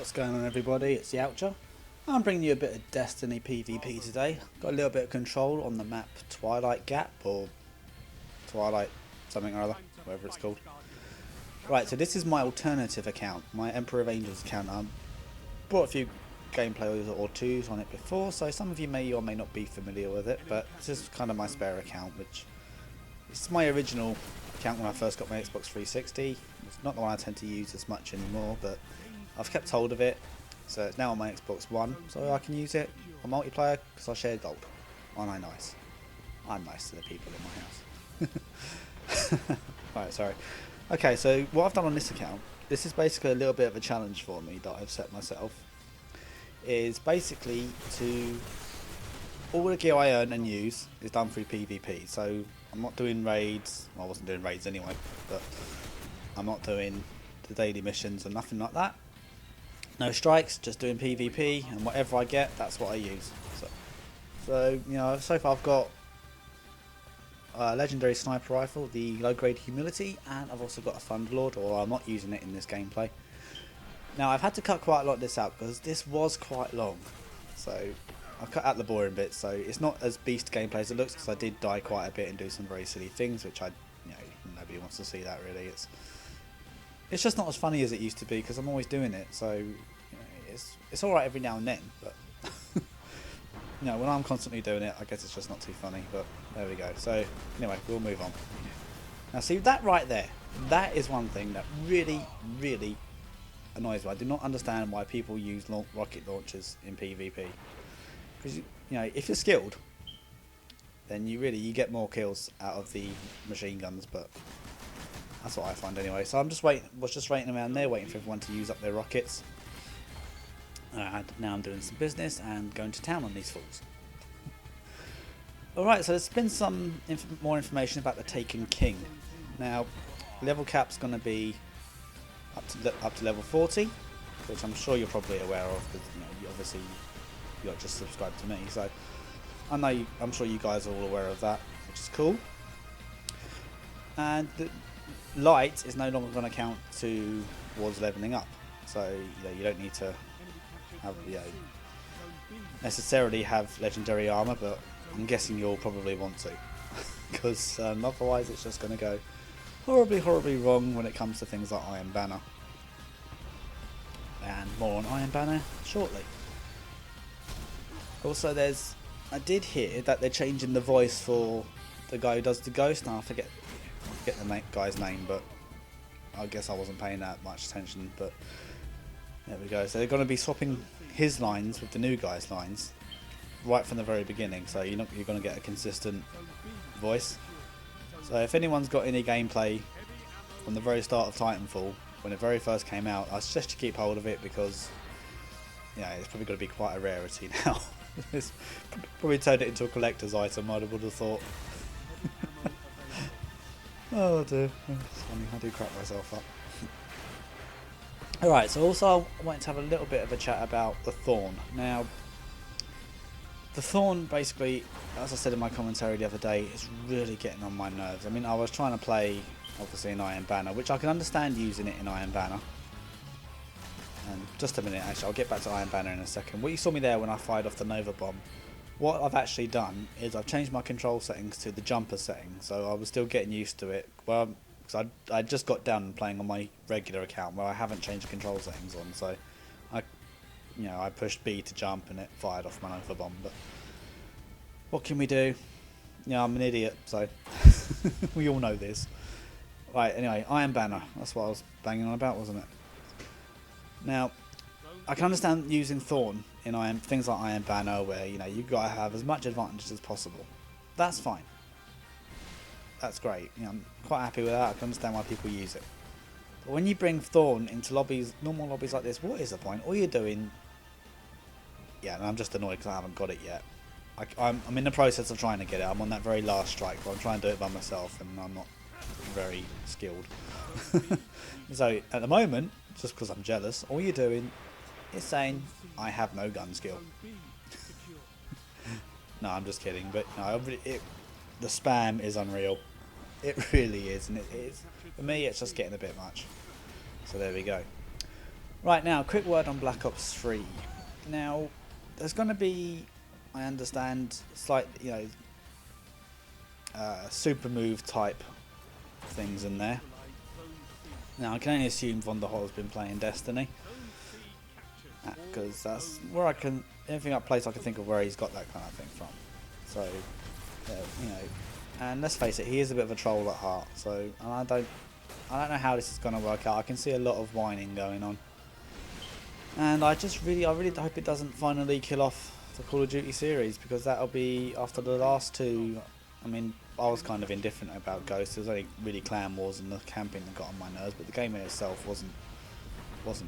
What's going on, everybody? It's the Oucher. I'm bringing you a bit of Destiny PvP today. Got a little bit of control on the map Twilight Gap, or Twilight something or other, whatever it's called. Right, so this is my alternative account, my Emperor of Angels account. I brought a few gameplay or twos on it before, so some of you may or may not be familiar with it, but this is kind of my spare account, which is my original account when I first got my Xbox 360. It's not the one I tend to use as much anymore, but I've kept hold of it, so it's now on my Xbox One, so I can use it on multiplayer because I share gold. Aren't I nice? I'm nice to the people in my house. Right, sorry. Okay, so what I've done on this account, this is basically a little bit of a challenge for me that I've set myself, is basically to all the gear I earn and use is done through PvP. So I'm not doing raids. Well, I wasn't doing raids anyway, but I'm not doing the daily missions and nothing like that. No strikes, just doing PvP, and whatever I get, that's what I use. So you know, so far I've got a legendary sniper rifle, the low grade humility, and I've also got a Thunderlord, or I'm not using it in this gameplay. Now I've had to cut quite a lot of this out because this was quite long, so I've cut out the boring bits. So it's not as beast gameplay as it looks, because I did die quite a bit and do some very silly things, which nobody wants to see that really. It's just not as funny as it used to be because I'm always doing it. So you know, it's all right every now and then, but you know, when I'm constantly doing it, I guess it's just not too funny. But there we go. So anyway, we'll move on. Now see that right there, that is one thing that really annoys me. I do not understand why people use rocket launchers in PvP. Because you know, if you're skilled, then you get more kills out of the machine guns. But that's what I find anyway. So I'm just waiting around there, waiting for everyone to use up their rockets. And now I'm doing some business and going to town on these fools. Alright, so there's been some more information about the Taken King. Now, level cap's going to be up to level 40, which I'm sure you're probably aware of, because you know, obviously you're just subscribed to me. So I'm sure you guys are all aware of that, which is cool. And the light is no longer going to count towards leveling up, so you don't need to have necessarily have legendary armor, but I'm guessing you'll probably want to, because otherwise it's just going to go horribly wrong when it comes to things like Iron Banner. And more on Iron Banner shortly. Also, I did hear that they're changing the voice for the guy who does the ghost. Now I forget the guy's name, but I guess I wasn't paying that much attention. But there we go. So they're going to be swapping his lines with the new guy's lines right from the very beginning. So you're going to get a consistent voice. So if anyone's got any gameplay from the very start of Titanfall, when it very first came out, I suggest you keep hold of it, because it's probably going to be quite a rarity now. It's probably turned it into a collector's item, I would have thought. Oh dear, it's funny, I do crack myself up. Alright, so also I wanted to have a little bit of a chat about the Thorn. Now, the Thorn, basically, as I said in my commentary the other day, is really getting on my nerves. I mean, I was trying to play, obviously, in Iron Banner, which I can understand using it in Iron Banner. And just a minute, actually, I'll get back to Iron Banner in a second. What you saw me there when I fired off the Nova Bomb, what I've actually done is I've changed my control settings to the jumper setting, so I was still getting used to it. Well, because I just got done playing on my regular account where I haven't changed the control settings on, so I pushed B to jump and it fired off my Nova Bomb. But what can we do? I'm an idiot, so we all know this. Right, anyway, Iron Banner, that's what I was banging on about, wasn't it? Now, I can understand using Thorn in things like Iron Banner, where you've got to have as much advantage as possible. That's fine. That's great. I'm quite happy with that. I can understand why people use it. But when you bring Thorn into normal lobbies like this, what is the point? All you're doing... Yeah, and I'm just annoyed because I haven't got it yet. I'm in the process of trying to get it. I'm on that very last strike, but I'm trying to do it by myself, and I'm not very skilled. So at the moment, just because I'm jealous, all you're doing is saying I have no gun skill. No, I'm just kidding, but no, the spam is unreal. It really is, and it is, for me it's just getting a bit much. So there we go. Right, now, quick word on Black Ops 3. Now, there's going to be, I understand, slight, super move type things in there. Now, I can only assume Von der Hoel's been playing Destiny, because that's where I can, anything place I can think of where he's got that kind of thing from. So, and let's face it, he is a bit of a troll at heart. So, I don't know how this is going to work out. I can see a lot of whining going on, and I really hope it doesn't finally kill off the Call of Duty series, because that'll be, after the last two. I mean, I was kind of indifferent about Ghost. It was only really clan wars and the camping that got on my nerves, but the game in itself wasn't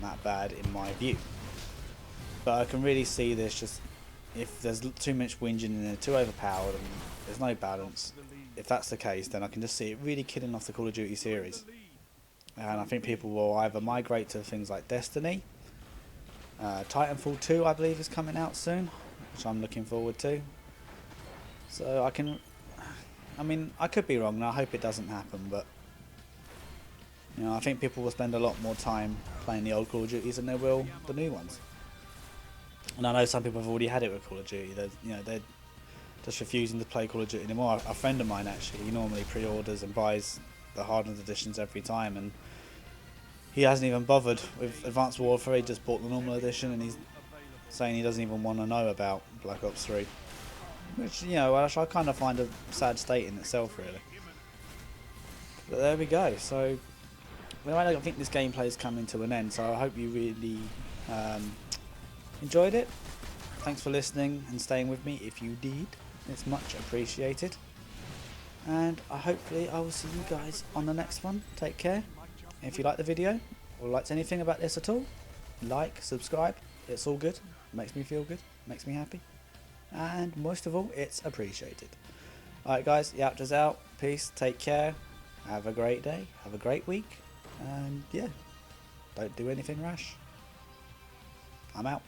that bad in my view. But I can really see this, just if there's too much whinging and they're too overpowered and there's no balance. If that's the case, then I can just see it really killing off the Call of Duty series. And I think people will either migrate to things like Destiny. Titanfall 2, I believe, is coming out soon, which I'm looking forward to. So I mean, I could be wrong, and I hope it doesn't happen, but I think people will spend a lot more time playing the old Call of Duties than they will the new ones. And I know some people have already had it with Call of Duty. They're just refusing to play Call of Duty anymore. A friend of mine, actually, he normally pre-orders and buys the hardened editions every time, and he hasn't even bothered with Advanced Warfare. He just bought the normal edition, and he's saying he doesn't even want to know about Black Ops 3. Which, I kind of find a sad state in itself, really. But there we go. So, I don't think this gameplay is coming to an end, so I hope you really enjoyed it. Thanks for listening and staying with me. If you did, it's much appreciated. And hopefully I will see you guys on the next one. Take care. If you like the video or liked anything about this at all, like, subscribe. It's all good. Makes me feel good. Makes me happy. And most of all, it's appreciated. Alright guys, Yapta's out. Peace, take care, have a great day, have a great week, and yeah, don't do anything rash. I'm out.